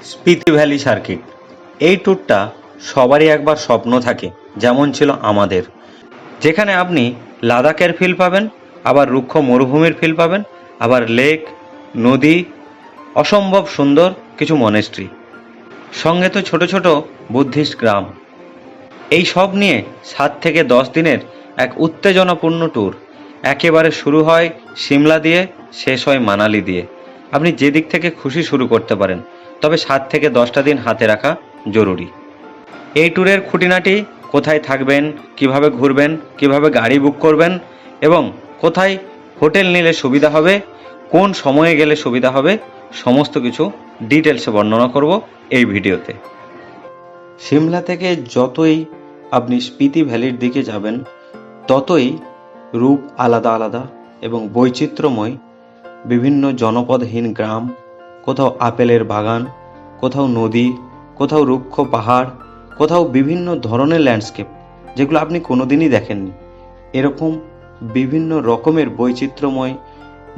Spiti valley circuit. এই ট্যুরটা সবারই একবার স্বপ্ন থাকে, যেমন ছিল আমাদের। যেখানে আপনি লাদাখের ফিল পাবেন, আবার রুক্ষ মরুভূমির ফিল পাবেন, আবার লেক, নদী, অসম্ভব সুন্দর কিছু মনেস্ট্রি, সঙ্গে তো ছোট ছোট বুদ্ধিস্ট গ্রাম। এই সব নিয়ে 7 থেকে 10 দিনের এক উত্তেজনাপূর্ণ ট্যুর। একেবারে শুরু হয় সিমলা দিয়ে, শেষ হয় মানালি দিয়ে। আপনি যে দিক থেকে খুশি শুরু করতে পারেন, তবে 7 থেকে 10টা দিন হাতে রাখা জরুরি। এই ট্যুরের খুঁটিনাটি: কোথায় থাকবেন, কিভাবে ঘুরবেন, কিভাবে গাড়ি বুক করবেন এবং কোথায় হোটেল নিলে সুবিধা হবে, কোন সময়ে গেলে সুবিধা হবে, সমস্ত কিছু ডিটেলসে বর্ণনা করব এই ভিডিওতে। সিমলা থেকে যতই আপনি স্পিতি ভ্যালির দিকে যাবেন, ততই রূপ আলাদা আলাদা এবং বৈচিত্র্যময়। বিভিন্ন জনপদহীন গ্রাম, কোথাও আপেলের বাগান, কোথাও নদী, কোথাও রুক্ষ পাহাড়, কোথাও বিভিন্ন ধরনের ল্যান্ডস্কেপ যেগুলো আপনি কোনোদিনই দেখেননি। এরকম বিভিন্ন রকমের বৈচিত্র্যময়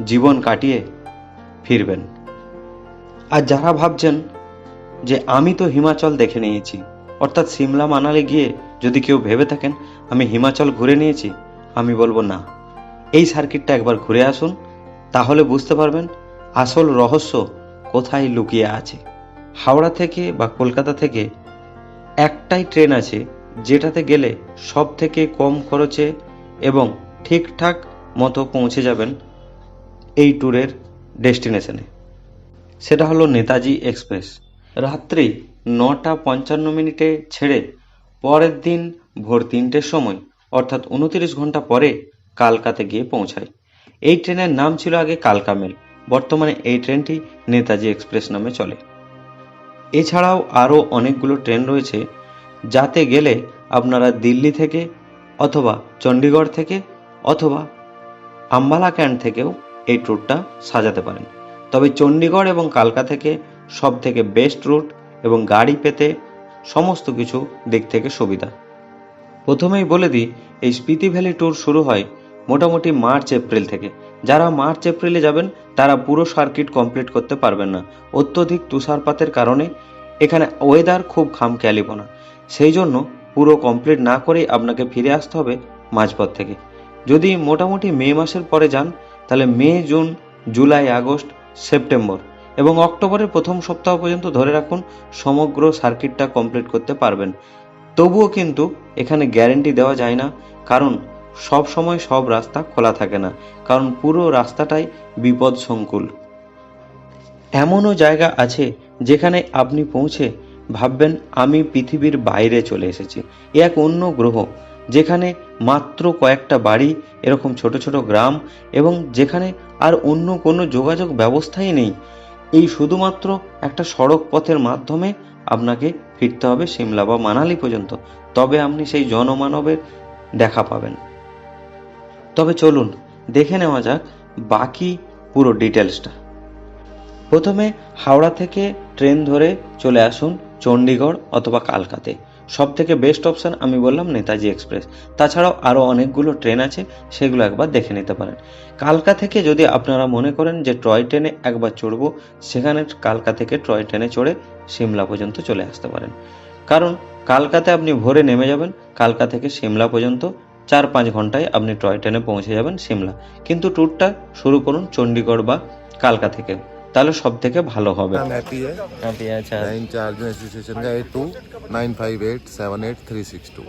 জীবন কাটিয়ে ফিরবেন। আর যারা ভাবছেন যে আমি তো হিমাচল দেখে নিয়েছি, অর্থাৎ সিমলা মানালি গিয়ে যদি কেউ ভেবে থাকেন আমি হিমাচল ঘুরে নিয়েছি, আমি বলবো না, এই সার্কিটটা একবার ঘুরে আসুন, তাহলে বুঝতে পারবেন আসল রহস্য কোথায় লুকিয়ে আছে। হাওড়া থেকে বা কলকাতা থেকে একটাই ট্রেন আছে যেটাতে গেলে সব থেকে কম খরচে এবং ঠিকঠাক মতো পৌঁছে যাবেন এই ট্যুরের ডেস্টিনেশনে। সেটা হলো নেতাজি এক্সপ্রেস। রাত্রি 9:55 ছেড়ে পরের দিন ভোর 3টের সময়, অর্থাৎ 29 ঘন্টা পরে কালকাতে গিয়ে পৌঁছায়। এই ট্রেনের নাম ছিল আগে কালকা মেল, বর্তমানে এই ট্রেনটি নেতাজি এক্সপ্রেস নামে চলে। এছাড়াও আরও অনেকগুলো ট্রেন রয়েছে, যাতে গেলে আপনারা দিল্লি থেকে অথবা চণ্ডীগড় থেকে অথবা আম্বালা ক্যান্ট থেকেও এই ট্যুরটা সাজাতে পারেন। তবে চণ্ডীগড় এবং কালকা থেকে সব থেকে বেস্ট রুট এবং গাড়ি পেতে সমস্ত কিছু দিক থেকে সুবিধা। প্রথমেই বলে দিই, এই স্পিতি ভ্যালি ট্যুর শুরু হয় মোটামুটি মার্চ এপ্রিল থেকে। যারা মার্চ এপ্রিলে যাবেন তারা পুরো সার্কিট কমপ্লিট করতে পারবেন না, অত্যধিক তুষারপাতের কারণে এখানে ওয়েদার খুব খামখেয়ালিপনা। সেই জন্য পুরো কমপ্লিট না করেই আপনাকে ফিরে আসতে হবে মাঝপথ থেকে। যদি মোটামুটি মে মাসের পরে যান, তাহলে মে, জুন, জুলাই, আগস্ট, সেপ্টেম্বর এবং অক্টোবরের প্রথম সপ্তাহ পর্যন্ত ধরে রাখুন সমগ্র সার্কিটটা কমপ্লিট করতে পারবেন। তবুও কিন্তু এখানে গ্যারেন্টি দেওয়া যায় না, কারণ সব সময় সব রাস্তা খোলা থাকে না, কারণ পুরো রাস্তাটাই বিপদ সংকুল। এমনও জায়গা আছে যেখানে আপনি পৌঁছে ভাববেন আমি পৃথিবীর বাইরে চলে এসেছি, এক অন্য গ্রহ, যেখানে মাত্র কয়েকটা বাড়ি, এরকম ছোট ছোট গ্রাম এবং যেখানে আর অন্য কোনো যোগাযোগ ব্যবস্থাই নেই। এই শুধুমাত্র একটা সড়ক পথের মাধ্যমে আপনাকে ফিরতে হবে সিমলা বা মানালি পর্যন্ত, তবে আপনি সেই জনমানবের দেখা পাবেন। তবে চলুন দেখে নেওয়া যাক বাকি পুরো ডিটেলসটা। প্রথমে হাওড়া থেকে ট্রেন ধরে চলে আসুন চণ্ডীগড় অথবা কালকাতে। সব থেকে বেস্ট অপশান আমি বললাম নেতাজি এক্সপ্রেস। তাছাড়াও আরও অনেকগুলো ট্রেন আছে, সেগুলো একবার দেখে নিতে পারেন। কালকা থেকে যদি আপনারা মনে করেন যে টয় ট্রেনে একবার চড়বো, সেখানে কালকা থেকে টয় ট্রেনে চড়ে সিমলা পর্যন্ত চলে আসতে পারেন। কারণ কালকাতে আপনি ভোরে নেমে যাবেন, কালকা থেকে সিমলা পর্যন্ত 4-5 ঘন্টায় আপনি টয় ট্রেনে পৌঁছে যাবেন সিমলা। কিন্তু ট্যুরটা শুরু করুন চণ্ডীগড় বা কালকা থেকে, তাহলে সব থেকে ভালো হবে। हैप्पी है अच्छा नाइन चार्ज में एसोसिएशन का 8295878362।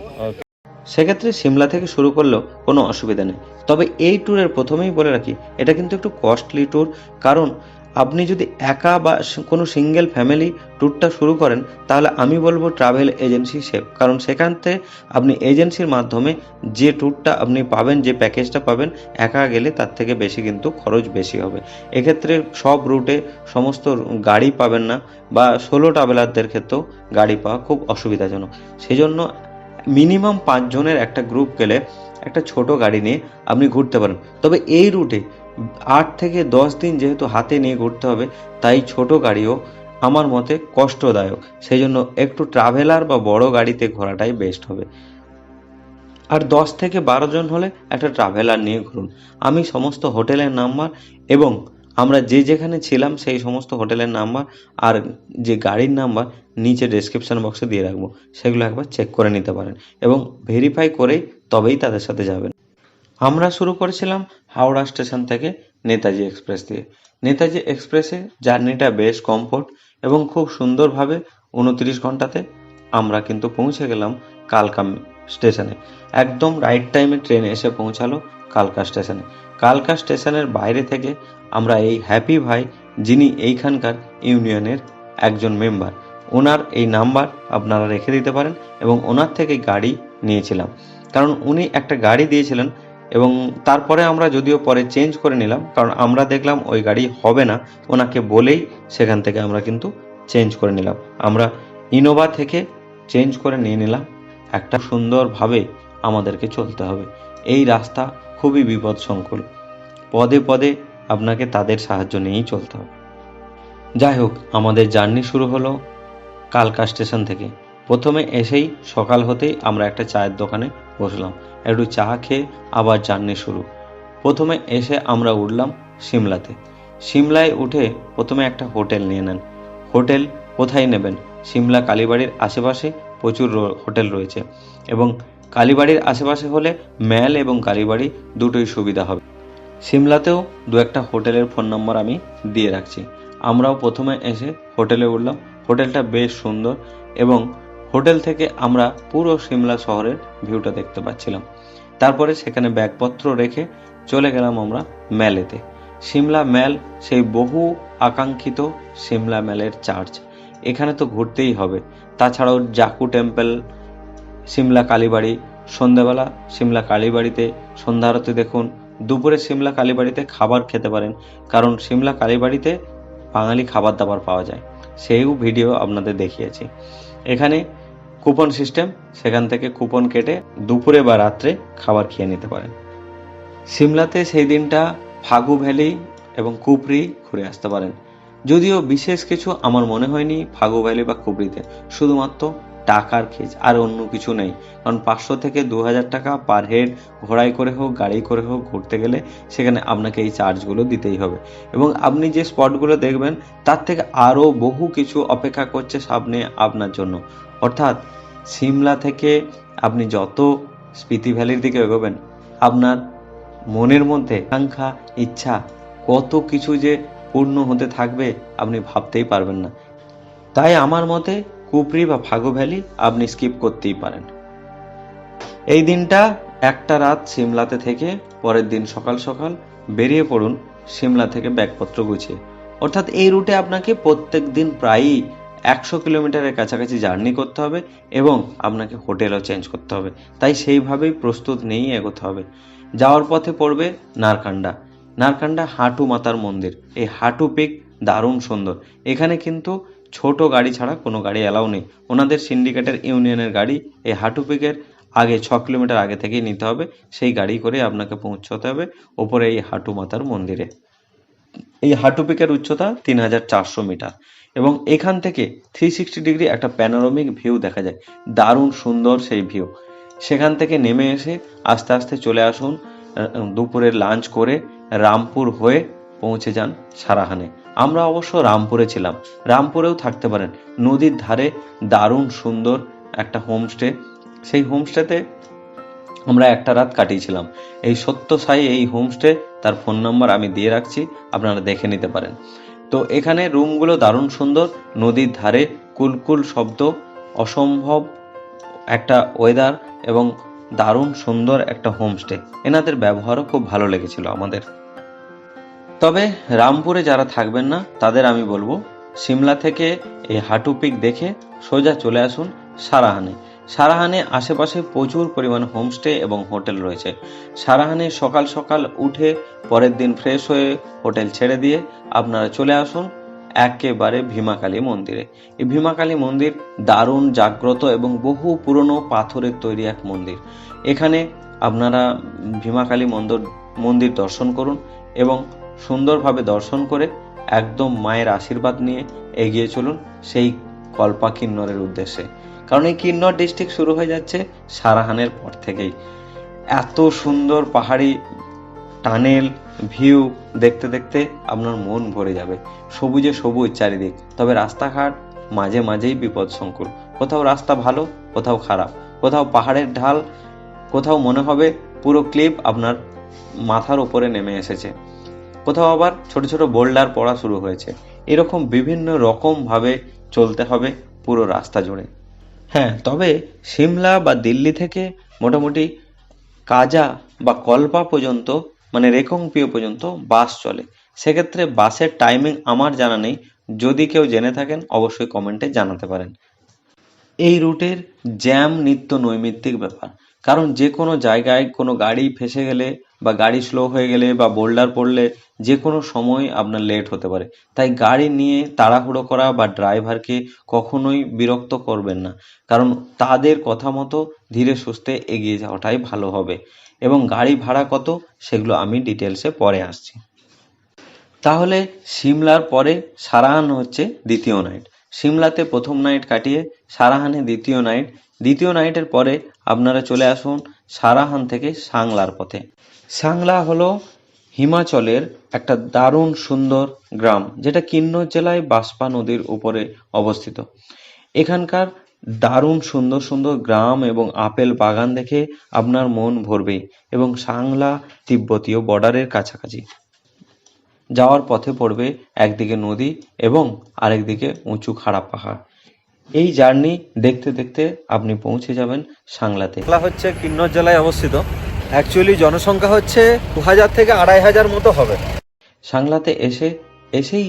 সেক্ষেত্রে সিমলা থেকে শুরু করলেও কোনো অসুবিধা নেই। তবে এই ট্যুরের প্রথমেই বলে রাখি, এটা কিন্তু একটু কস্টলি ট্যুর, কারণ আপনি যদি একা বা কোনো সিঙ্গেল ফ্যামিলি ট্যুরটা শুরু করেন, তাহলে আমি বলবো ট্রাভেল এজেন্সি সেফ, কারণ সেখান থেকে আপনি এজেন্সির মাধ্যমে যে ট্যুরটা আপনি পাবেন, যে প্যাকেজটা পাবেন, একা গেলে তার থেকে বেশি কিন্তু খরচ বেশি হবে। এক্ষেত্রে সব রুটে সমস্ত গাড়ি পাবেন না, বা সোলো ট্রাভেলারদের ক্ষেত্রেও গাড়ি পাওয়া খুব অসুবিধাজনক। সেই জন্য মিনিমাম 5 জনের একটা গ্রুপ গেলে একটা ছোট গাড়ি নিয়ে আপনি ঘুরতে পারেন। তবে এই রুটে 8 থেকে 10 দিন যেহেতু হাতে নিয়ে ঘুরতে হবে, তাই ছোট গাড়িও আমার মতে কষ্টদায়ক। সেই জন্য একটু ট্রাভেলার বা বড় গাড়িতে ঘোরাটাই বেস্ট হবে। আর 10 থেকে 12 জন হলে একটা ট্রাভেলার নিয়ে ঘুরুন। আমি সমস্ত হোটেলের নাম্বার এবং আমরা যে যেখানে ছিলাম সেই সমস্ত হোটেলের নাম্বার আর যে গাড়ির নাম্বার নিচে ডেসক্রিপশন বক্সে দিয়ে রাখবো, সেগুলো একবার চেক করে নিতে পারেন এবং ভেরিফাই করেই তবেই তাদের সাথে যাবেন। আমরা শুরু করেছিলাম হাওড়া স্টেশন থেকে নেতাজি এক্সপ্রেস দিয়ে। নেতাজি এক্সপ্রেসে জার্নিটা বেশ কমফোর্ট এবং খুব সুন্দরভাবে 29 ঘন্টাতে আমরা কিন্তু পৌঁছে গেলাম কালকা স্টেশনে। একদম রাইট টাইমে ট্রেন এসে পৌঁছালো কালকা স্টেশনে। কালকা স্টেশনের বাইরে থেকে আমরা এই হ্যাপি ভাই, যিনি এইখানকার ইউনিয়নের একজন মেম্বার, ওনার এই নাম্বার আপনারা রেখে দিতে পারেন এবং ওনার থেকে গাড়ি নিয়েছিলাম, কারণ উনি একটা গাড়ি দিয়েছিলেন এবং তারপরে আমরা যদিও পরে চেঞ্জ করে নিলাম, কারণ আমরা দেখলাম ওই গাড়ি হবে না, ওনাকে বলেই সেখান থেকে আমরা কিন্তু চেঞ্জ করে নিলাম। আমরা ইনোভা থেকে চেঞ্জ করে নিয়ে নিলাম। একটা সুন্দরভাবে আমাদেরকে চলতে হবে, এই রাস্তা খুবই বিপদসংকুল, পদে পদে আপনাকে তাদের সাহায্য নিয়েই চলতে হবে। যাই হোক, আমাদের জার্নি শুরু হলো কালকা স্টেশন থেকে। প্রথমে এসেই সকাল হতেই আমরা একটা চায়ের দোকানে বসলাম, একটু চা খেয়ে আবার জার্নি শুরু। প্রথমে এসে আমরা উঠলাম সিমলাতে। সিমলায় উঠে প্রথমে একটা হোটেল নিয়ে নেন। হোটেল কোথায় নেবেন? সিমলা কালীবাড়ির আশেপাশে প্রচুর হোটেল রয়েছে এবং কালীবাড়ির আশেপাশে হলে ম্যাল এবং কালীবাড়ি দুটোই সুবিধা হবে। সিমলাতেও দু একটা হোটেলের ফোন নম্বর আমি দিয়ে রাখছি। আমরাও প্রথমে এসে হোটেলে উঠলাম। হোটেলটা বেশ সুন্দর এবং হোটেল থেকে আমরা পুরো সিমলা শহরের ভিউটা দেখতে পাচ্ছিলাম। তারপরে সেখানে ব্যাগপত্র রেখে চলে গেলাম আমরা ম্যালেতে। সিমলা ম্যাল, সেই বহু আকাঙ্ক্ষিত সিমলা ম্যালের চার্চ, এখানে তো ঘুরতেই হবে। তাছাড়াও জাকু টেম্পল, সিমলা কালীবাড়ি, সন্ধ্যাবেলা সিমলা কালীবাড়িতে সন্ধ্যা আরতি দেখুন। দুপুরে সিমলা কালীবাড়িতে খাবার খেতে পারেন, কারণ সিমলা কালীবাড়িতে বাঙালি খাবার দাবার পাওয়া যায়, সেইও ভিডিও আপনাদের দেখিয়েছি। এখানে কুপন সিস্টেম, সেখান থেকে কুপন কেটে দুপুরে বা রাত্রে খাবার খেয়ে নিতে পারেন। সিমলাতে সেই দিনটা ফাগু ভ্যালি এবং কুপরি ঘুরে আসতে পারেন। যদিও বিশেষ কিছু আমার মনে হয়নি ফাগু ভ্যালি বা কুপরিতে, শুধুমাত্র টাকার খেজ, আর অন্য কিছু নেই। কারণ 500 থেকে 2000 টাকা পার হেড ঘোড়ায় করে হোক গাড়ি করে হোক ঘুরতে গেলে সেখানে আপনাকে এই চার্জগুলো দিতেই হবে এবং আপনি যে স্পটগুলো দেখবেন তার থেকে আরও বহু কিছু অপেক্ষা করছে সামনে আপনার জন্য। অর্থাৎ সিমলা থেকে আপনি যত স্পিতি ভ্যালির দিকে এগোবেন, আপনার মনের মধ্যে আকাঙ্ক্ষা, ইচ্ছা, কত কিছু যে পূর্ণ হতে থাকবে আপনি ভাবতেই পারবেন না। তাই আমার মতে কুপরি বা ফাগু ভ্যালি আপনি স্কিপ করতেই পারেন। এই দিনটা একটা রাত সিমলাতে থেকে পরের দিন সকাল সকাল বেরিয়ে পড়ুন সিমলা থেকে ব্যাগপত্র গুছিয়ে। অর্থাৎ এই রুটে আপনাকে প্রত্যেক দিন প্রায়ই 100 কিলোমিটারের কাছাকাছি জার্নি করতে হবে এবং আপনাকে হোটেলও চেঞ্জ করতে হবে, তাই সেইভাবেই প্রস্তুত নিয়েই এগোতে হবে। যাওয়ার পথে পড়বে নারকান্ডা। নারকান্ডা হাঁটু মাতার মন্দির। এই হাঁটু পিক দারুণ সুন্দর। এখানে কিন্তু ছোট গাড়ি ছাড়া কোনো গাড়ি অ্যালাউ নেই। ওনাদের সিন্ডিকেটের ইউনিয়নের গাড়ি এই হাঁটু পিকের আগে 6 কিলোমিটার আগে থেকেই নিতে হবে, সেই গাড়ি করে আপনাকে পৌঁছতে হবে ওপরে এই হাঁটু মাতার মন্দিরে। এই হাঁটু পিকের উচ্চতা 3400 মিটার এবং এখান থেকে 360 ডিগ্রি একটা প্যানোরামিক ভিউ দেখা যায়, দারুণ সুন্দর সেই ভিউ। সেখান থেকে নেমে এসে আস্তে আস্তে চলে আসুন, দুপুরের লাঞ্চ করে রামপুর হয়ে পৌঁছে যান সারাহানে। আমরা অবশ্য রামপুরে ছিলাম, রামপুরেও থাকতে পারেন। নদীর ধারে দারুণ সুন্দর একটা হোমস্টে, সেই হোমস্টেতে আমরা একটা রাত কাটিয়েছিলাম। এই সত্য সাই এই হোমস্টে, তার ফোন নাম্বার আমি দিয়ে রাখছি, আপনারা দেখে নিতে পারেন। তো এখানে রুমগুলো দারুণ সুন্দর, নদীর ধারে কুলকুল শব্দ, অসম্ভব একটা ওয়েদার এবং দারুণ সুন্দর একটা হোমস্টে। এনাদের ব্যবহারও খুব ভালো লেগেছিল আমাদের। তবে রামপুরে যারা থাকবেন না তাদের আমি বলবো সিমলা থেকে এই হাঁটু পিক দেখে সোজা চলে আসুন সারাহানে। সারাহানে আশেপাশে প্রচুর পরিমাণ হোমস্টে এবং হোটেল রয়েছে। সারাহানে সকাল সকাল উঠে পরের দিন ফ্রেশ হয়ে হোটেল ছেড়ে দিয়ে আপনারা চলে আসুন একেবারে ভীমাকালী মন্দিরে। এই ভীমাকালী মন্দির দারুণ জাগ্রত এবং বহু পুরনো পাথরের তৈরি এক মন্দির। এখানে আপনারা ভীমাকালী মন্দির দর্শন করুন এবং সুন্দরভাবে দর্শন করে একদম মায়ের আশীর্বাদ নিয়ে এগিয়ে চলুন সেই কল্পা কিন্নরের উদ্দেশ্যে। কারণ এই কিন্নর ডিস্ট্রিক্ট শুরু হয়ে যাচ্ছে সারাহানের পর থেকেই। এত সুন্দর পাহাড়ি টানেল, ভিউ দেখতে দেখতে আপনার মন ভরে যাবে। সবুজে সবুজ চারিদিক, তবে রাস্তাঘাট মাঝে মাঝেই বিপদসংকুল। কোথাও রাস্তা ভালো, কোথাও খারাপ, কোথাও পাহাড়ের ঢাল, কোথাও মনে হবে পুরো ক্লিপ আপনার মাথার উপরে নেমে এসেছে, কোথাও আবার ছোট ছোট বোল্ডার পড়া শুরু হয়েছে। এরকম বিভিন্ন রকম ভাবে চলতে হবে পুরো রাস্তা জুড়ে। হ্যাঁ, তবে সিমলা বা দিল্লি থেকে মোটামুটি কাজা বা কল্পা পর্যন্ত, মানে রেকংপিও পর্যন্ত বাস চলে। সেক্ষেত্রে বাসের টাইমিং আমার জানা নেই, যদি কেউ জেনে থাকেন অবশ্যই কমেন্টে জানাতে পারেন। এই রুটের জ্যাম নিত্য নৈমিত্তিক ব্যাপার, কারণ যে কোনো জায়গায় কোনো গাড়ি ফেসে গেলে বা গাড়ি স্লো হয়ে গেলে বা বোল্ডার পড়লে যে কোনো সময় আপনার লেট হতে পারে। তাই গাড়ি নিয়ে তাড়াহুড়ো করা বা ড্রাইভারকে কখনোই বিরক্ত করবেন না, কারণ তাদের কথা মতো ধীরে সুস্থে এগিয়ে যাওয়াটাই ভালো হবে। এবং গাড়ি ভাড়া কত সেগুলো আমি ডিটেলসে পরে আসছি। তাহলে সিমলার পরে সারাহান হচ্ছে দ্বিতীয় নাইট। সিমলাতে প্রথম নাইট কাটিয়ে সারাহানে দ্বিতীয় নাইটের পরে আপনারা চলে আসুন সারাহান থেকে সাংলার পথে। সাংলা হলো হিমাচলের একটা দারুণ সুন্দর গ্রাম, যেটা কিন্নর জেলায় বাসপা নদীর উপরে অবস্থিত। এখানকার দারুণ সুন্দর সুন্দর গ্রাম এবং আপেল বাগান দেখে আপনার মন ভরবেই। এবং সাংলা তিব্বতীয় বর্ডারের কাছাকাছি, যাওয়ার পথে পড়বে একদিকে নদী এবং আরেকদিকে উঁচু খাড়া পাহাড়। এই জার্নি দেখতে দেখতে আপনি পৌঁছে যাবেন সাংলাতে। সাংলা হচ্ছে কিন্নর জেলায় অবস্থিত। অ্যাকচুয়ালি জনসংখ্যা হচ্ছে 2000 থেকে 2500 মতো হবে। সাংলাতে এসেই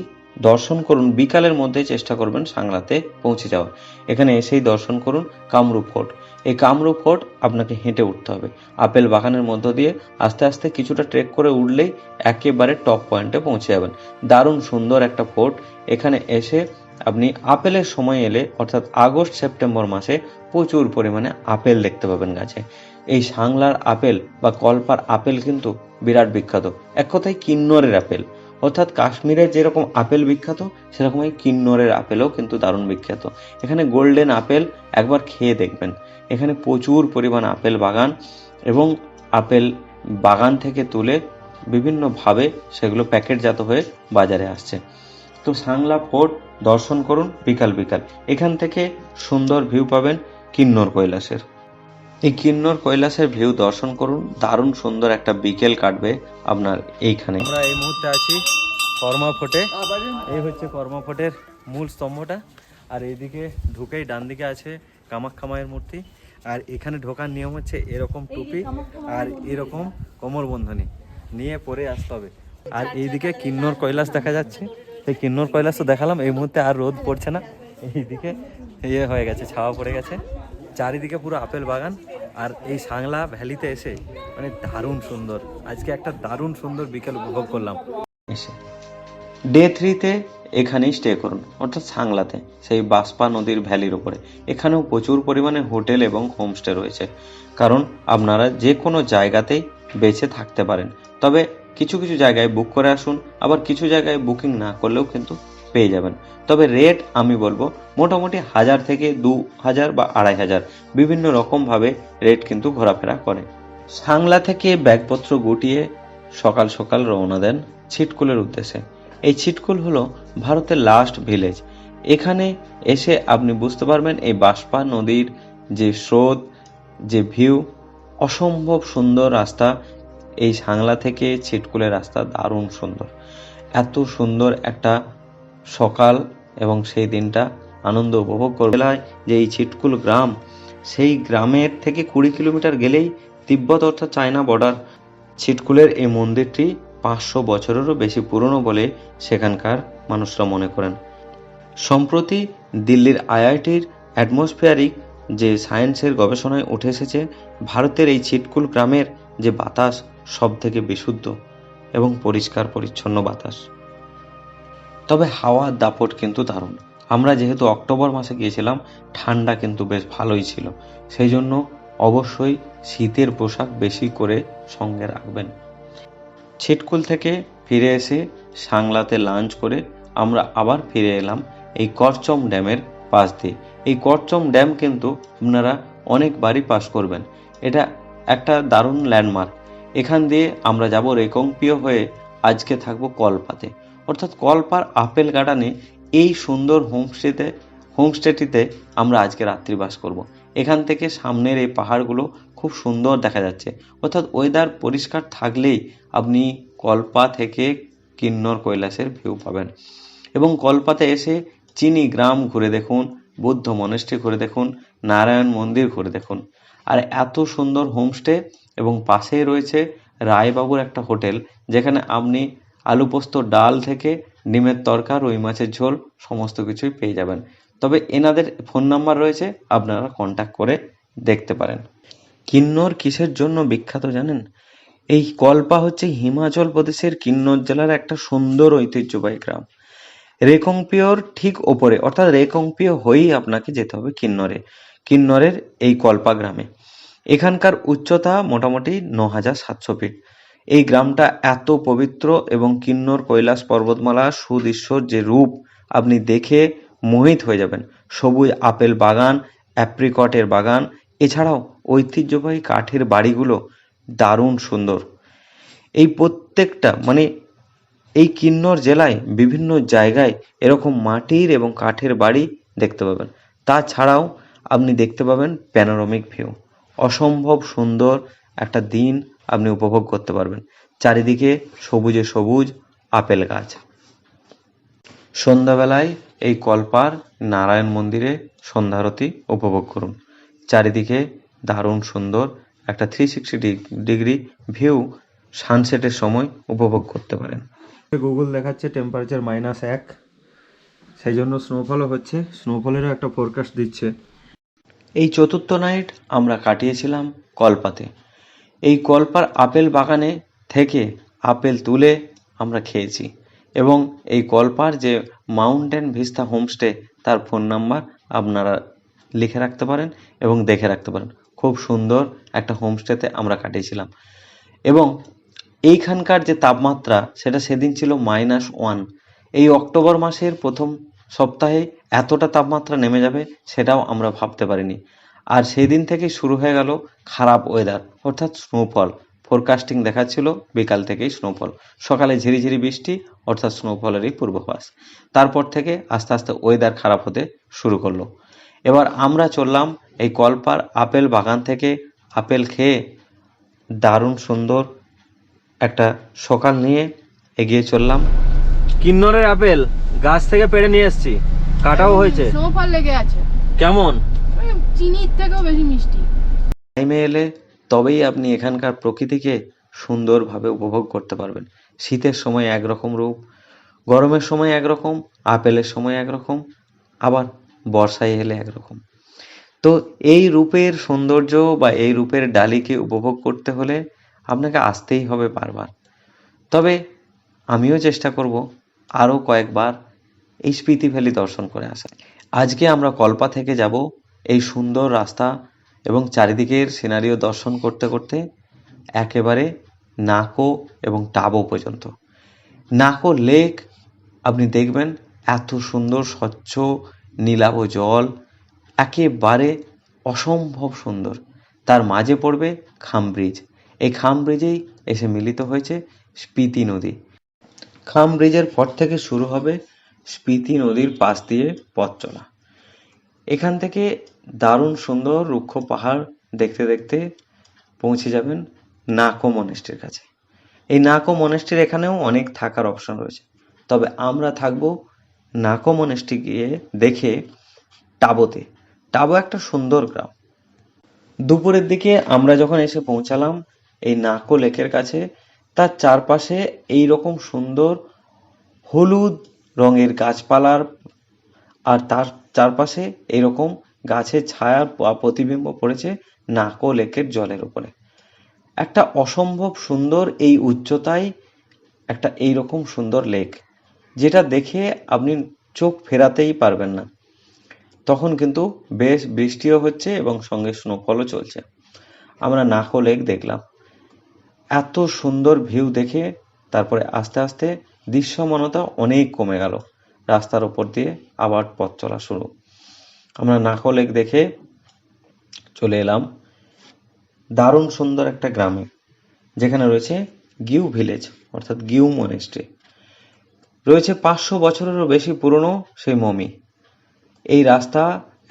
দর্শন করুন, বিকালের মধ্যে চেষ্টা করবেন সাংলাতে পৌঁছে যাওয়ার। এখানে এসেই দর্শন করুন কামরূপ ফোর্ট। এই কামরূপ ফোর্ট আপনাকে হেঁটে উঠতে হবে আপেল বাগানের মধ্য দিয়ে। আস্তে আস্তে কিছুটা ট্রেক করে উঠলেই একেবারে টপ পয়েন্টে পৌঁছে যাবেন। দারুণ সুন্দর একটা ফোর্ট। এখানে এসে আপনি আপেলের সময় এলে, অর্থাৎ আগস্ট সেপ্টেম্বর মাসে প্রচুর পরিমাণে আপেল দেখতে পাবেন গাছে। এই সাংলার আপেল বা কল্পার আপেল কিন্তু বিরাট বিখ্যাত। এক কথায় কিন্নরের আপেল, অর্থাৎ কাশ্মীরের যেরকম আপেল বিখ্যাত সেরকমই কিন্নরের আপেলও কিন্তু দারুণ বিখ্যাত। এখানে গোল্ডেন আপেল একবার খেয়ে দেখবেন। এখানে প্রচুর পরিমাণ আপেল বাগান এবং আপেল বাগান থেকে তুলে বিভিন্নভাবে সেগুলো প্যাকেটজাত হয়ে বাজারে আসছে। তো সাংলা ফোর্ট দর্শন করুন বিকাল। এখান থেকে সুন্দর ভিউ পাবেন কিন্নর কৈলাসের। এই কিন্নর কৈলাসের ভিউ দর্শন করুন, দারুণ সুন্দর একটা বিকেল কাটবে আপনার এইখানে। আমরা এই মুহূর্তে আছি কর্মা ফোর্টে। এই হচ্ছে কর্মা ফোর্টের মূল স্তম্ভটা। আর এইদিকে ঢুকেই ডান দিকে আছে কামাখ্যা মায়ের মূর্তি। আর এখানে ঢোকার নিয়ম হচ্ছে এরকম টুপি আর এরকম কোমরবন্ধনী নিয়ে পরে আসতে হবে। আর এইদিকে কিন্নর কৈলাস দেখা যাচ্ছে। এই কিন্নর কৈলাস তো দেখালাম। এই মুহূর্তে আর রোদ পড়ছে না, এইদিকে হয়ে গেছে, ছাওয়া পড়ে গেছে। চারিদিকে পুরো আপেল বাগান। আর এই সাংলা ভ্যালিতে এসে মানে দারুণ সুন্দর, আজকে একটা দারুণ সুন্দর বিকেল উপভোগ করলাম। ডে 3-তে এখানেই স্টে করুন, অর্থাৎ সাংলাতে, সেই বাসপা নদীর ভ্যালির উপরে। এখানেও প্রচুর পরিমাণে হোটেল এবং হোমস্টে রয়েছে, কারণ আপনারা যে কোনো জায়গাতেই বেঁচে থাকতে পারেন। তবে কিছু কিছু জায়গায় বুক করে আসুন, আবার কিছু জায়গায় বুকিং না করলেও কিন্তু পেয়ে যাবেন। তবে রেট আমি বলবো মোটামুটি 1000 থেকে 2000 বা 2500 বিভিন্ন রকমভাবে রেট কিন্তু ঘোরাফেরা করে। সাংলা থেকে ব্যাগপত্র গুটিয়ে সকাল সকাল রওনা দেন ছিটকুলের উদ্দেশ্যে। এই ছিটকুল হলো ভারতের লাস্ট ভিলেজ। এখানে এসে আপনি বুঝতে পারবেন এই বাসপা নদীর যে স্রোত, যে ভিউ, অসম্ভব সুন্দর রাস্তা। এই সাংলা থেকে ছিটকুলের রাস্তা দারুণ সুন্দর। এত সুন্দর একটা সকাল এবং সেই দিনটা আনন্দ উপভোগ করবে যে এই ছিটকুল গ্রাম, সেই গ্রামের থেকে 20 কিলোমিটার গেলেই তিব্বত অর্থাৎ চায়না বর্ডার। ছিটকুলের এই মন্দিরটি 500 বছরেরও বেশি পুরনো বলে সেখানকার মানুষরা মনে করেন। সম্প্রতি দিল্লির আইআইটির অ্যাটমসফিয়ারিক যে সায়েন্সের গবেষণায় উঠে এসেছে, ভারতের এই ছিটকুল গ্রামের যে বাতাস সব থেকে বিশুদ্ধ এবং পরিষ্কার পরিচ্ছন্ন বাতাস। তবে হাওয়ার দাপট কিন্তু দারুণ। আমরা যেহেতু অক্টোবর মাসে গিয়েছিলাম, ঠান্ডা কিন্তু বেশ ভালোই ছিল। সেই জন্য অবশ্যই শীতের পোশাক বেশি করে সঙ্গে রাখবেন। ছিটকুল থেকে ফিরে এসে সাংলাতে লাঞ্চ করে আমরা আবার ফিরে এলাম এই করচম ড্যামের পাশ দিয়ে। এই করচম ড্যাম কিন্তু আপনারা অনেকবারই পাস করবেন। এটা একটা দারুণ ল্যান্ডমার্ক। এখান দিয়ে আমরা যাব রেকংপিও হয়ে আজকে থাকবো কলপাতে, অর্থাৎ কলপার আপেল গার্ডেনে এই সুন্দর হোমস্টেটিতে আমরা আজকে রাত্রিবাস করব। এখান থেকে সামনের এই পাহাড়গুলো খুব সুন্দর দেখা যাচ্ছে, অর্থাৎ ওয়েদার পরিষ্কার থাকলেই আপনি কল্পা থেকে কিন্নর কৈলাসের ভিউ পাবেন। এবং কল্পাতে এসে চিনি গ্রাম ঘুরে দেখুন, বুদ্ধ মনেস্ট্রি ঘুরে দেখুন, নারায়ণ মন্দির ঘুরে দেখুন। আর এত সুন্দর হোমস্টে, এবং পাশেই রয়েছে রায়বাবুর একটা হোটেল, যেখানে আপনি আলু পোস্ত ডাল থেকে ডিমের তরকা, রুই মাছের ঝোল সমস্ত কিছুই পেয়ে যাবেন। তবে এনাদের ফোন নাম্বার রয়েছে, আপনারা কন্ট্যাক্ট করে দেখতে পারেন। কিন্নর কিসের জন্য বিখ্যাত জানেন? এই কল্পা হচ্ছে হিমাচল প্রদেশের কিন্নর জেলার একটা সুন্দর ঐতিহ্যবাহী গ্রাম। রেকংপিওর ঠিক ওপরে, অর্থাৎ রেকংপিও হয়েই আপনাকে যেতে হবে কিন্নরের এই কল্পা গ্রামে। এখানকার উচ্চতা মোটামুটি ৯,৭০০ ফিট। এই গ্রামটা এত পবিত্র, এবং কিন্নর কৈলাস পর্বতমালা সুদৃশ্যর যে রূপ, আপনি দেখে মোহিত হয়ে যাবেন। সবুজ আপেল বাগান, অ্যাপ্রিকটের বাগান, এছাড়াও ঐতিহ্যবাহী কাঠের বাড়িগুলো দারুণ সুন্দর। এই প্রত্যেকটা এই কিন্নর জেলায় বিভিন্ন জায়গায় এরকম মাটির এবং কাঠের বাড়ি দেখতে পাবেন। তাছাড়াও আপনি দেখতে পাবেন প্যানোরামিক ভিউ। অসম্ভব সুন্দর একটা দিন আপনি উপভোগ করতে পারবেন। চারিদিকে সবুজে সবুজ আপেল গাছ। সন্ধ্যাবেলায় এই কল্পার নারায়ণ মন্দিরে সন্ধ্যারতি উপভোগ করুন। চারিদিকে দারুণ সুন্দর একটা 360 ডিগ্রি ভিউ সানসেটের সময় উপভোগ করতে পারেন। গুগল দেখাচ্ছে টেম্পারেচার -1, সেই জন্য স্নোফলও হচ্ছে, স্নোফলেরও একটা ফোরকাস্ট দিচ্ছে। এই চতুর্থ নাইট আমরা কাটিয়েছিলাম কলপাতে। এই কলপার আপেল বাগানে থেকে আপেল তুলে আমরা খেয়েছি, এবং এই কলপার যে মাউন্টেন ভিস্তা হোমস্টে, তার ফোন নাম্বার আপনারা লিখে রাখতে পারেন এবং দেখে রাখতে পারেন। খুব সুন্দর একটা হোমস্টেতে আমরা কাটিয়েছিলাম, এবং এইখানকার যে তাপমাত্রা সেটা সেদিন ছিল -1। এই অক্টোবর মাসের প্রথম সপ্তাহে এতটা তাপমাত্রা নেমে যাবে সেটাও আমরা ভাবতে পারিনি। আর সেই দিন থেকেই শুরু হয়ে গেল খারাপ ওয়েদার, অর্থাৎ স্নোফল। ফোরকাস্টিং দেখাচ্ছিল বিকাল থেকেই স্নোফল, সকালে ঝিরিঝিরি বৃষ্টি, অর্থাৎ স্নোফলেরই পূর্বাভাস। তারপর থেকে আস্তে আস্তে ওয়েদার খারাপ হতে শুরু করলো। এবার আমরা চললাম এই কলপার আপেল বাগান থেকে আপেল খেয়ে দারুণ সুন্দর একটা সকাল নিয়ে এগিয়ে চললাম। কিন্নরের আপেল গাছ থেকে পেড়ে নিয়ে এসেছি, কাটাও হয়েছে। স্নোফল লেগে আছে, কেমন? চিনির থেকেও বেশি মিষ্টি। টাইমে এলে তবেই আপনি এখানকার প্রকৃতিকে সুন্দরভাবে উপভোগ করতে পারবেন। শীতের সময় একরকম রূপ, গরমের সময় একরকম, আপেলের সময় একরকম, আবার বর্ষায় এলে একরকম। তো এই রূপের সৌন্দর্য বা এই রূপের ডালিকে উপভোগ করতে হলে আপনাকে আসতেই হবে বারবার। তবে আমিও চেষ্টা করব আরও কয়েকবার এই স্পিতি ভ্যালি দর্শন করে আসা। আজকে আমরা কল্পা থেকে যাব এই সুন্দর রাস্তা এবং চারিদিকের সিনারিও দর্শন করতে করতে একেবারে নাকো এবং টাবো পর্যন্ত। নাকো লেক আপনি দেখবেন, এত সুন্দর স্বচ্ছ নীলাভ জল, একেবারে অসম্ভব সুন্দর। তার মাঝে পড়বে খাম ব্রিজ। এই খাম ব্রিজেই এসে মিলিত হয়েছে স্পিতি নদী। খাম ব্রিজের পর থেকে শুরু হবে স্পিতি নদীর পাশ দিয়ে পথ চলা। এখান থেকে দারুণ সুন্দর রুক্ষ পাহাড় দেখতে দেখতে পৌঁছে যাবেন নাকো মনেস্ট্রির কাছে। এই নাকো মনেস্ট্রির এখানেও অনেক থাকার অপশন রয়েছে, তবে আমরা থাকবো নাকো মনেস্ট্রি গিয়ে দেখে টাবোতে। টাবো একটা সুন্দর গ্রাম। দুপুরের দিকে আমরা যখন এসে পৌঁছালাম এই নাকো লেকের কাছে, তার চারপাশে এই রকম সুন্দর হলুদ রঙের গাছপালার, আর তার চারপাশে এরকম গাছের ছায়ার প্রতিবিম্ব পড়েছে নাকো লেকের জলের উপরে। একটা অসম্ভব সুন্দর এই উচ্চতায় একটা এইরকম সুন্দর লেক, যেটা দেখে আপনি চোখ ফেরাতেই পারবেন না। তখন কিন্তু বেশ বৃষ্টিও হচ্ছে এবং সঙ্গে স্নোফলও চলছে। আমরা নাকো লেক দেখলাম, এত সুন্দর ভিউ দেখে তারপরে আস্তে আস্তে দৃশ্যমানতা অনেক কমে গেল। রাস্তার ওপর দিয়ে আবার পথ চলা শুরু। আমরা নাকো লেক দেখে চলে এলাম দারুণ সুন্দর একটা গ্রামে। যেখানে রয়েছে গিউ ভিলেজ অর্থাৎ গিউ মনেস্ট্রি। রয়েছে 500 বছরেরও বেশি পুরনো সেই মমি। এই রাস্তা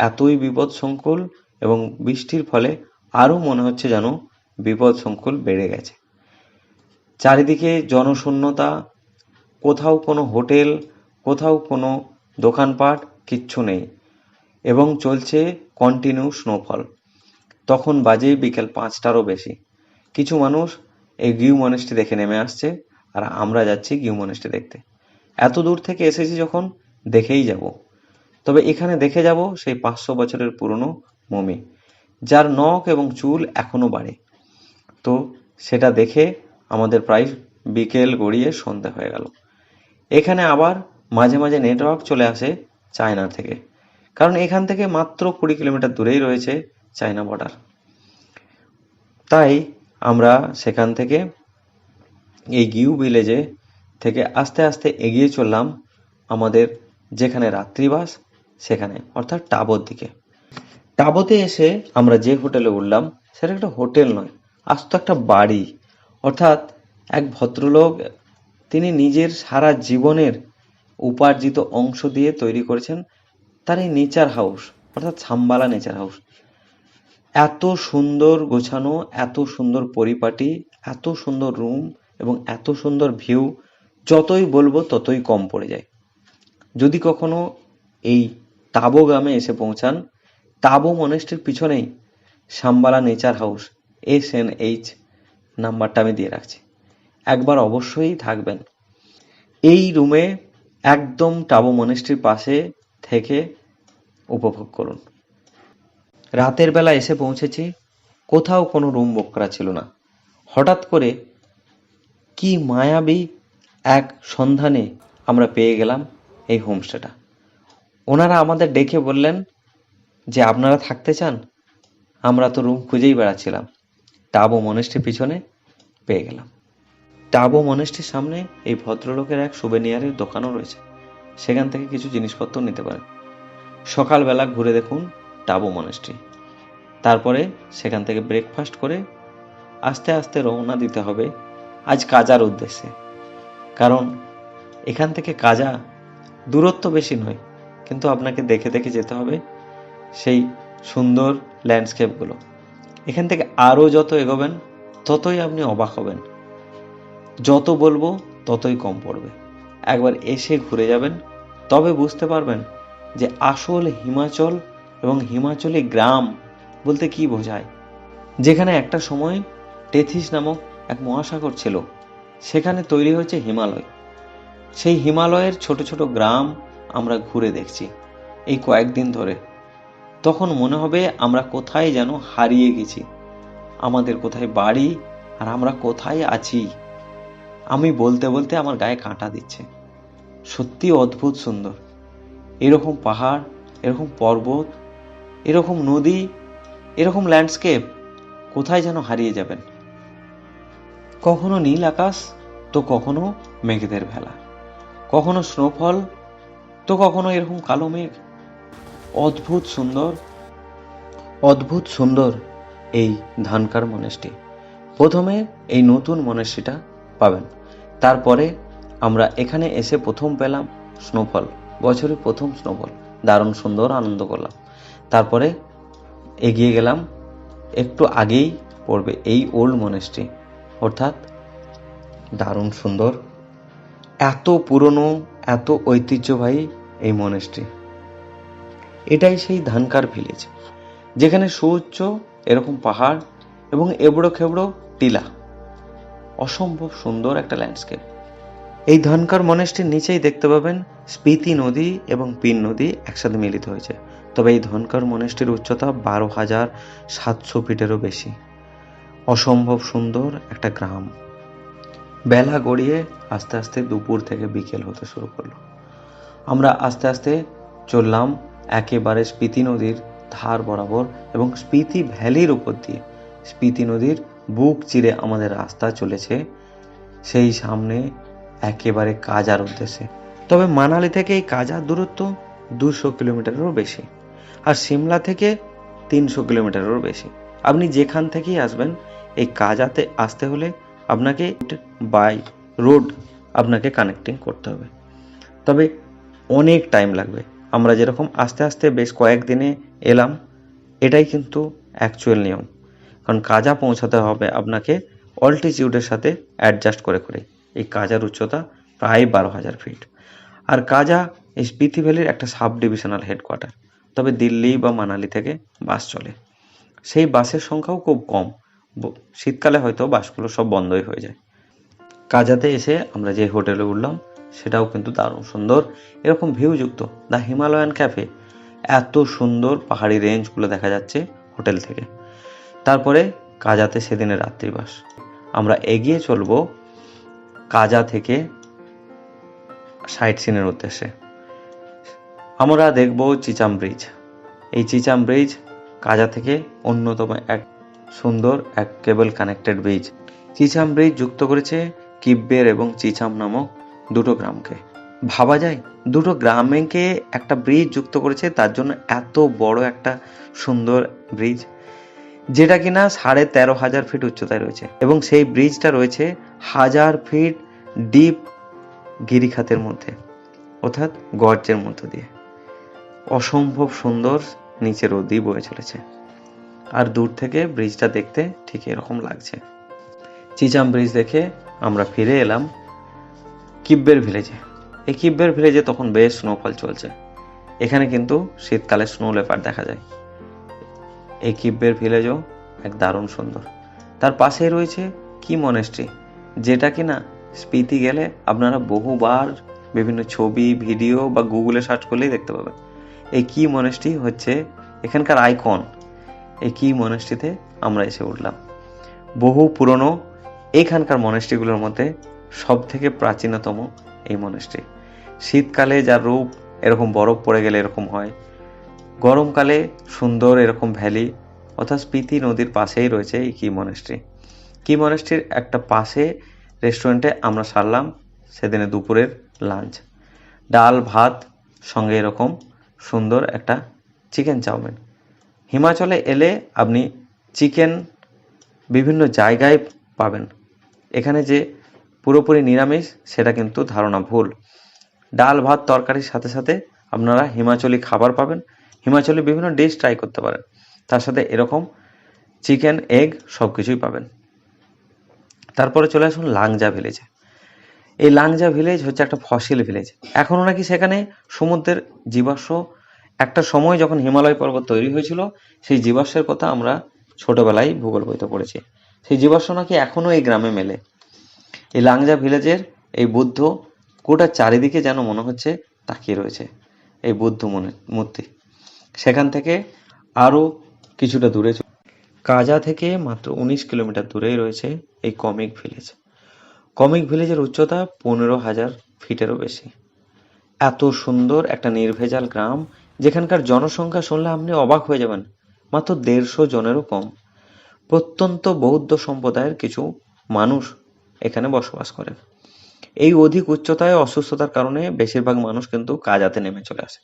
এতই বিপদসংকুল এবং বৃষ্টির ফলে আরও মনে হচ্ছে যেন বিপদসংকুল বেড়ে গেছে। চারিদিকে জনশূন্যতা, কোথাও কোনো হোটেল, কোথাও কোনো দোকানপাট কিচ্ছু নেই, এবং চলছে কন্টিনিউ স্নোফল। তখন বাজে বিকেল 5টারও বেশি। কিছু মানুষ এই গিউ মনেস্ট্রি দেখে নেমে আসছে, আর আমরা যাচ্ছি গিউ মনেস্ট্রি দেখতে। এত দূর থেকে এসেছি যখন, দেখেই যাব। তবে এখানে দেখে যাব সেই 500 বছরের পুরনো মমি, যার নখ এবং চুল এখনো বাড়ে। তো সেটা দেখে আমাদের প্রায় বিকেল গড়িয়ে সন্ধে হয়ে গেল। এখানে আবার মাঝে মাঝে নেটওয়ার্ক চলে আসে চায়না থেকে, কারণ এখান থেকে মাত্র 20 কিলোমিটার দূরেই রয়েছে চায়না বর্ডার। তাই আমরা সেখান থেকে এই গিউ ভিলেজে থেকে আস্তে আস্তে এগিয়ে চললাম আমাদের যেখানে রাত্রিবাস সেখানে, অর্থাৎ টাবোর দিকে। টাবোতে এসে আমরা যে হোটেলে উঠলাম সেটা একটা হোটেল নয়, আস্ত একটা বাড়ি। অর্থাৎ এক ভদ্রলোক, তিনি নিজের সারা জীবনের উপার্জিত অংশ দিয়ে তৈরি করেছেন তার এই নেচার হাউস, অর্থাৎ সাম্বালা নেচার হাউস। এত সুন্দর গোছানো, এত সুন্দর পরিপাটি, এত সুন্দর রুম এবং এত সুন্দর ভিউ, যতই বলবো ততই কম পড়ে যায়। যদি কখনো এই টাবো গ্রামে এসে পৌঁছান, টাবো মনেস্ট্রির পিছনেই সাম্বালা নেচার হাউস, SNH নাম্বারটা আমি দিয়ে রাখছি, একবার অবশ্যই থাকবেন। এই রুমে একদম টাবো মনেস্ট্রির পাশে থেকে উপভোগ করুন। রাতের বেলা এসে পৌঁছেছি, কোথাও কোনো রুম বুক করা ছিল না। হঠাৎ করে কি মায়াবী এক সন্ধানে আমরা পেয়ে গেলাম এই হোমস্টেটা। ওনারা আমাদের ডেকে বললেন যে আপনারা থাকতে চান? আমরা তো রুম খুঁজেই বেড়াচ্ছিলাম, টাবো মনেস্ট্রির পিছনে পেয়ে গেলাম। টাবো মনেস্ট্রির সামনে এই ভদ্রলোকের এক সুভেনিয়ারের দোকানও রয়েছে, সেখান থেকে কিছু জিনিসপত্র নিতে পারেন। সকালবেলা ঘুরে দেখুন টাবো মনেস্ট্রি, তারপরে সেখান থেকে ব্রেকফাস্ট করে আস্তে আস্তে রওনা দিতে হবে আজ কাজার উদ্দেশ্যে। কারণ এখান থেকে কাজা দূরত্ব বেশি নয়, কিন্তু আপনাকে দেখে দেখে যেতে হবে সেই সুন্দর ল্যান্ডস্কেপগুলো। এখান থেকে আরও যত এগোবেন ততই আপনি অবাক হবেন, যত বলবো ততই কম পড়বে। একবার এসে ঘুরে যাবেন, তবে বুঝতে পারবেন যে আসল হিমাচল এবং হিমাচলি গ্রাম বলতে কি বোঝায়। যেখানে একটা সময় টেথিস নামক এক মহাসাগর ছিল, সেখানে তৈরি হয়েছে হিমালয়। সেই হিমালয়ের ছোট ছোট গ্রাম আমরা ঘুরে দেখছি এই কয়েকদিন ধরে। তখন মনে হবে আমরা কোথায় যেন হারিয়ে গেছি, আমাদের কোথায় বাড়ি আর আমরা কোথায় আছি। আমি বলতে বলতে আমার গায়ে কাঁটা দিচ্ছে। সত্যি অদ্ভুত সুন্দর। এরকম পাহাড়, এরকম পর্বত, এরকম নদী, এরকম ল্যান্ডস্কেপ কোথায় যেন হারিয়ে যাবেন। কখনো নীল আকাশ, তো কখনো মেঘেদের ভেলা, কখনো স্নোফল, তো কখনো এরকম কালো মেঘ। অদ্ভুত সুন্দর, অদ্ভুত সুন্দর এই ধানকার মনেস্ট্রি। প্রথমে এই নতুন মনেস্ট্রিটা পাবেন, তারপরে আমরা এখানে এসে প্রথম পেলাম স্নোফল, বছরের প্রথম স্নোফল, দারুণ সুন্দর আনন্দ করলাম। তারপরে এগিয়ে গেলাম, একটু আগেই পড়বে এই ওল্ড মনেস্ট্রি, অর্থাৎ দারুণ সুন্দর, এত পুরনো, এত ঐতিহ্যবাহী এই মনেস্ট্রি। এটাই সেই ধানকার ভিলেজ, যেখানে সুউচ্চ এরকম পাহাড় এবং এবড়ো খেবড়ো টিলা, অসম্ভব সুন্দর একটা ল্যান্ডস্কেপ। এই ধানকার মনেস্ট্রির নিচেই দেখতে পাবেন স্পিতি নদী এবং পিন নদী একসাথে মিলিত হয়েছে। তবে এই ধানকার মনেস্ট্রির উচ্চতা 12,700 ফিটেরও বেশি। অসম্ভব সুন্দর একটা গ্রাম। বেলা গড়িয়ে আস্তে আস্তে দুপুর থেকে বিকেল হতে শুরু করলো। আমরা আস্তে আস্তে চললাম একেবারে স্পিতি নদীর ধার বরাবর এবং স্পিতি ভ্যালির উপর দিয়ে। স্পিতি নদীর বুক চিরে আমাদের রাস্তা চলেছে সেই সামনে একেবারে কাজার উদ্দেশ্যে। তবে মানালি থেকে এই কাজার দূরত্ব 200 কিলোমিটারেরও বেশি, আর সিমলা থেকে 300 কিলোমিটারেরও বেশি। আপনি যেখান থেকেই আসবেন, এই কাজাতে আসতে হলে আপনাকে বাই রোড আপনাকে কানেক্টিং করতে হবে, তবে অনেক টাইম লাগবে। আমরা যেরকম আস্তে আস্তে বেশ কয়েকদিনে এলাম, এটাই কিন্তু অ্যাকচুয়াল নিয়ম। কারণ কাজা পৌঁছাতে হবে আপনাকে অল্টিটিউডের সাথে অ্যাডজাস্ট করে করে। এই কাজার উচ্চতা প্রায় 12,000 ফিট। আর কাজা এই স্পিতি ভ্যালির একটা সাব ডিভিশনাল হেডকোয়ার্টার। তবে দিল্লি বা মানালি থেকে বাস চলে, সেই বাসের সংখ্যাও খুব কম। শীতকালে হয়তো বাসগুলো সব বন্ধই হয়ে যায়। কাজাতে এসে আমরা যে হোটেলে উঠলাম সেটাও কিন্তু দারুণ সুন্দর, এরকম ভিউযুক্ত দ্য হিমালয়ান ক্যাফে। এত সুন্দর পাহাড়ি রেঞ্জগুলো দেখা যাচ্ছে হোটেল থেকে। তারপরে কাজাতে সেদিনের রাত্রিবাস। আমরা এগিয়ে চলবো কাজা থেকে সাইট সিনের উদ্দেশ্যে। আমরা দেখব চিচাম ব্রিজ। এই চিচাম ব্রিজ কাজা থেকে অন্যতম এক সুন্দর এক কেবল কানেক্টেড ব্রিজ। চিচাম ব্রিজ যুক্ত করেছে কিব্বের এবং চিচাম নামক দুটো গ্রামকে। ভাবা যায় দুটো গ্রামকে একটা ব্রিজ যুক্ত করেছে, তার জন্য এত বড় একটা সুন্দর ব্রিজ, যেটা কিনা 13,500 ফিট উচ্চতায় রয়েছে। এবং সেই ব্রিজটা রয়েছে 1000 ফিট ডিপ গিরিখাতের মধ্যে, অর্থাৎ গর্জের মধ্য দিয়ে। অসম্ভব সুন্দর নিচে নদী বয়ে চলেছে, আর দূর থেকে ব্রিজটা দেখতে ঠিক এরকম লাগছে। চিচাম ব্রিজ দেখে আমরা ফিরে এলাম কিব্বের ভিলেজে। এই কিব্বের ভিলেজে তখন বেশ স্নোফল চলছে। এখানে কিন্তু শীতকালে স্নো লেপার্ড দেখা যায়। এই কিব্বের ভিলেজও এক দারুণ সুন্দর। তার পাশেই রয়েছে কি মনেস্ট্রি, যেটা কিনা স্পিতি গেলে আপনারা বহুবার বিভিন্ন ছবি ভিডিও বা গুগলে সার্চ করলেই দেখতে পাবেন। এই কি মনেস্ট্রি হচ্ছে এখানকার আইকন। এই কি মনেস্ট্রিতে আমরা এসে উঠলাম। বহু পুরনো এইখানকার মনেস্ট্রিগুলোর মধ্যে সব থেকে প্রাচীনতম এই মনেস্ট্রি। শীতকালে যার রূপ এরকম বরফ পড়ে গেলে এরকম হয়, গরমকালে সুন্দর এরকম ভ্যালি, অর্থাৎ স্পিতি নদীর পাশেই রয়েছে এই কি মনেস্ট্রি। কি মনেস্ট্রির একটা পাশে রেস্টুরেন্টে আমরা সারলাম সেদিনে দুপুরের লাঞ্চ। ডাল ভাত সঙ্গে এরকম সুন্দর একটা চিকেন চাউমিন। হিমাচলে এলে আপনি চিকেন বিভিন্ন জায়গায় পাবেন, এখানে যে পুরোপুরি নিরামিষ সেটা কিন্তু ধারণা ভুল। ডাল ভাত তরকারির সাথে সাথে আপনারা হিমাচলি খাবার পাবেন, হিমাচলি বিভিন্ন ডিশ ট্রাই করতে পারেন, তার সাথে এরকম চিকেন এগ সব কিছুই পাবেন। তারপরে চলে আসুন লাংজা ভিলেজে। এই লাংজা ভিলেজ হচ্ছে একটা ফসিল ভিলেজ। এখনও নাকি সেখানে সমুদ্রের জীবাশ্ম, একটা সময় যখন হিমালয় পর্বত তৈরি হয়েছিল সেই জীবাশ্মের কথা আমরা ছোটবেলায় ভূগোল বইতে পড়েছি। সেই জীবাশ্ম নাকি এখনও এই গ্রামে মেলে। এই লাংজা ভিলেজের এই বুদ্ধ গোটা চারিদিকে যেন মনে হচ্ছে তাকিয়ে রয়েছে এই বুদ্ধ মূর্তি। সেখান থেকে আরও কিছুটা দূরে কাজা থেকে মাত্র 19 কিলোমিটার দূরেই রয়েছে এই কমিক ভিলেজ। কমিক ভিলেজের উচ্চতা 15,000 ফিটেরও বেশি। এত সুন্দর একটা নির্ভেজাল গ্রাম, যেখানকার জনসংখ্যা শুনলে আপনি অবাক হয়ে যাবেন, মাত্র 150 জনেরও কম। প্রত্যন্ত বৌদ্ধ সম্প্রদায়ের কিছু মানুষ এখানে বসবাস করে। এই অধিক উচ্চতায় অসুস্থতার কারণে বেশিরভাগ মানুষ কিন্তু কাজাতে নেমে চলে আসে।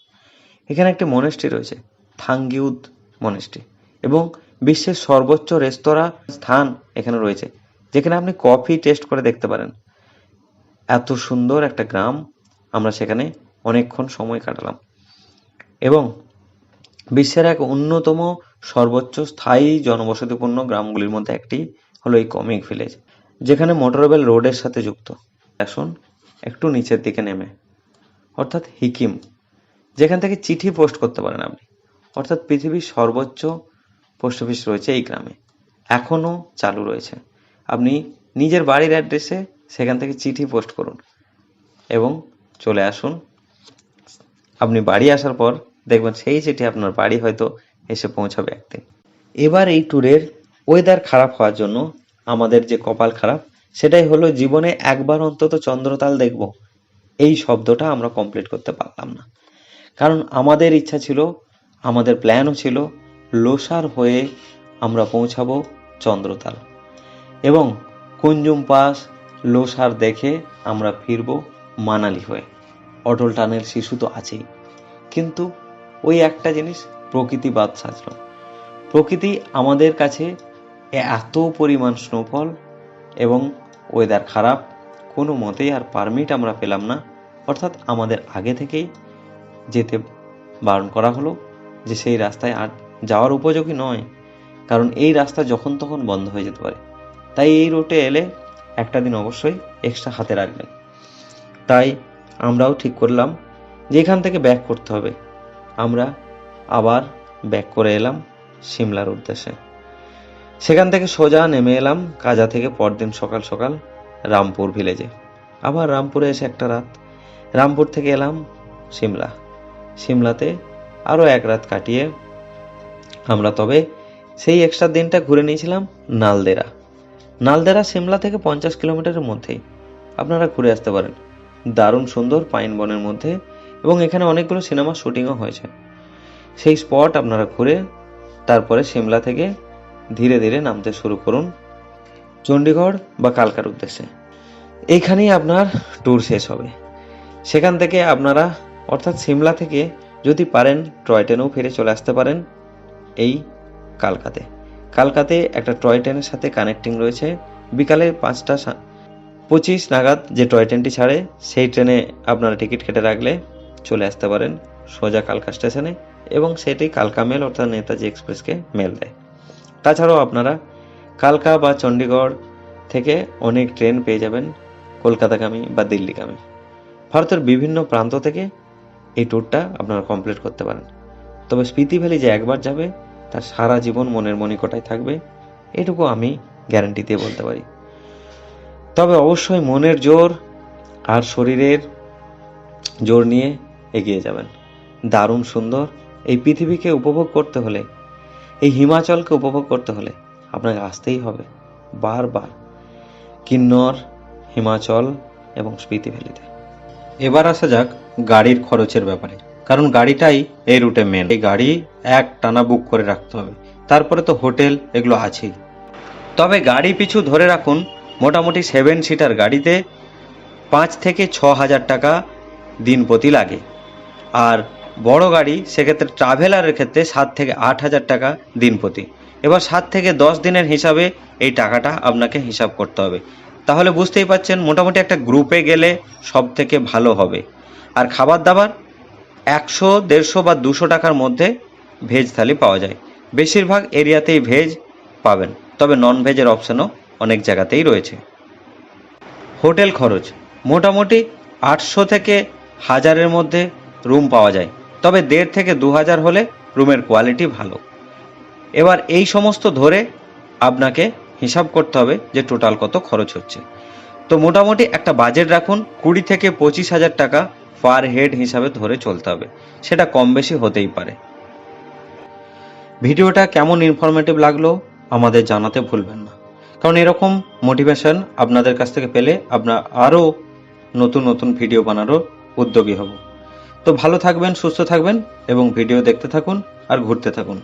এখানে একটি মনেস্ট্রি রয়েছে, থাঙ্গিউদ মনেস্ট্রি, এবং বিশ্বের সর্বোচ্চ রেস্তোরাঁ স্থান এখানে রয়েছে, যেখানে আপনি কফি টেস্ট করে দেখতে পারেন। এত সুন্দর একটা গ্রাম, আমরা সেখানে অনেকক্ষণ সময় কাটালাম। এবং বিশ্বের এক অন্যতম সর্বোচ্চ স্থায়ী জনবসতিপূর্ণ গ্রামগুলির মধ্যে একটি হলো এই কমিক ভিলেজ, যেখানে মোটরওয়েল রোডের সাথে যুক্ত। আসুন একটু নিচের দিকে নেমে, অর্থাৎ হিকিম, যেখান থেকে চিঠি পোস্ট করতে পারেন আপনি। অর্থাৎ পৃথিবীর সর্বোচ্চ পোস্ট অফিস রয়েছে এই গ্রামে, এখনও চালু রয়েছে। আপনি নিজের বাড়ির অ্যাড্রেসে সেখান থেকে চিঠি পোস্ট করুন এবং চলে আসুন। আপনি বাড়ি আসার পর দেখবেন সেই চিঠি আপনার বাড়ি হয়তো এসে পৌঁছাবে একদিন। এবার এই ট্যুরের ওয়েদার খারাপ হওয়ার জন্য আমাদের যে কপাল খারাপ, সেটাই হলো জীবনে একবার অন্তত চন্দ্রতাল দেখব, এই শব্দটা আমরা কমপ্লিট করতে পারলাম না। কারণ আমাদের ইচ্ছা ছিল, আমাদের প্ল্যানও ছিল লোসার হয়ে আমরা পৌঁছাবো চন্দ্রতাল, এবং কুঞ্জুম পাস লোসার দেখে আমরা ফিরবো মানালি হয়ে। অটল টানেল শিশু তো আছেই, কিন্তু ওই একটা জিনিস, প্রকৃতি বাদ সাজলো। প্রকৃতি আমাদের কাছে এত পরিমাণ স্নোফল এবং ওয়েদার খারাপ, কোনো মতেই আর পারমিট আমরা পেলাম না, অর্থাৎ আমাদের আগে থেকেই যেতে বারণ করা হলো যে সেই রাস্তায় আর যাওয়ার উপযোগী নয়, কারণ এই রাস্তা যখন তখন বন্ধ হয়ে যেতে পারে। তাই এই রুটে এলে একটা দিন অবশ্যই এক্সট্রা হাতে রাখবেন। তাই আমরাও ঠিক করলাম যে এখান থেকে ব্যাক করতে হবে। আমরা আবার ব্যাক করে এলাম সিমলার উদ্দেশ্যে। সেখান থেকে সোজা নেমে এলাম কাজা থেকে পরদিন সকাল সকাল রামপুর ভিলেজে। আবার রামপুরে এসে একটা রাত, রামপুর থেকে এলাম সিমলা। সিমলাতে আরও এক রাত কাটিয়ে আমরা তবে সেই এক্সট্রা দিনটা ঘুরে নিয়েছিলাম নালদেরা। নালদেরা সিমলা থেকে 50 কিলোমিটারের মধ্যেই, আপনারা ঘুরে আসতে পারেন। দারুণ সুন্দর পাইন বনের মধ্যে, এবং এখানে অনেকগুলো সিনেমা শুটিংও হয়েছে। সেই স্পট আপনারা ঘুরে তারপরে সিমলা থেকে ধীরে ধীরে নামতে শুরু করুন চণ্ডীগড় বা কালকার উদ্দেশ্যে। এইখানেই আপনার ট্যুর শেষ হবে। সেখান থেকে আপনারা অর্থাৎ সিমলা থেকে যদি পারেন টয় ট্রেনেও ফিরে চলে আসতে পারেন এই কালকাতে। কালকাতে একটা টয় ট্রেনের সাথে কানেক্টিং রয়েছে। বিকালে 5:25 নাগাদ যে টয় ট্রেনটি ছাড়ে সেই ট্রেনে আপনারা টিকিট কেটে রাখলে চলে আসতে পারেন সোজা কালকা স্টেশনে, এবং সেটি কালকা মেল অর্থাৎ নেতাজি এক্সপ্রেসকে মেল দেয়। তাছাড়াও আপনারা কালকা বা চণ্ডীগড় থেকে অনেক ট্রেন পেয়ে যাবেন কলকাতাগামী বা দিল্লিগামী। ভারতের বিভিন্ন প্রান্ত থেকে এই ট্যুরটা আপনারা কমপ্লিট করতে পারেন। তবে স্পিতি ভ্যালি যে একবার যাবে তার সারা জীবন মনের মনিকোটায় থাকবে, এটুকু আমি গ্যারান্টি দিয়ে বলতে পারি। তবে অবশ্যই মনের জোর আর শরীরের জোর নিয়ে এগিয়ে যাবেন। দারুণ সুন্দর এই পৃথিবীকে উপভোগ করতে হলে, এই হিমাচলকে উপভোগ করতে হলে আপনাকে আসতেই হবে বারবার কিন্নর, হিমাচল এবং স্পিতি ভ্যালিতে। এবার আসা যাক গাড়ির খরচের ব্যাপারে, কারণ গাড়িটাই এই রুটে মেন। এই গাড়ি এক টানা বুক করে রাখতে হবে, তারপরে তো হোটেল এগুলো আছেই। তবে গাড়ি পিছু ধরে রাখুন মোটামুটি 7 সিটার গাড়িতে 5 থেকে 6 হাজার টাকা দিন প্রতি লাগে। আর বড় গাড়ি সেক্ষেত্রে ট্রাভেলারের ক্ষেত্রে 7 থেকে 8 হাজার টাকা দিন প্রতি। এবার 7 থেকে 10 দিনের হিসাবে এই টাকাটা আপনাকে হিসাব করতে হবে। তাহলে বুঝতেই পাচ্ছেন মোটামুটি একটা গ্রুপে গেলে সব থেকে ভালো হবে। আর খাবার দাবার 100, 150 বা 200 টাকার মধ্যে ভেজ থালি পাওয়া যায়। বেশিরভাগ এরিয়াতেই ভেজ পাবেন, তবে নন ভেজের অপশানও অনেক জায়গাতেই রয়েছে। হোটেল খরচ মোটামুটি 800 থেকে 1000-এর মধ্যে রুম পাওয়া যায়, তবে 1,500 থেকে 2000 হলে রুমের কোয়ালিটি ভালো। এবার এই সমস্ত ধরে আপনাকে হিসাব করতে হবে যে টোটাল কত খরচ হচ্ছে। তো মোটামুটি একটা বাজেট রাখুন 20 থেকে 25 হাজার টাকা পার হেড হিসাবে ধরে চলতে হবে, সেটা কম বেশি হতেই পারে। ভিডিওটা কেমন ইনফরমেটিভ লাগলো আমাদের জানাতে ভুলবেন না, কারণ এরকম মোটিভেশন আপনাদের কাছ থেকে পেলে আমরা আরও নতুন নতুন ভিডিও বানানোর উদ্যোগী হব। তো ভালো থাকবেন, সুস্থ থাকবেন এবং ভিডিও দেখতে থাকুন আর ঘুরতে থাকুন।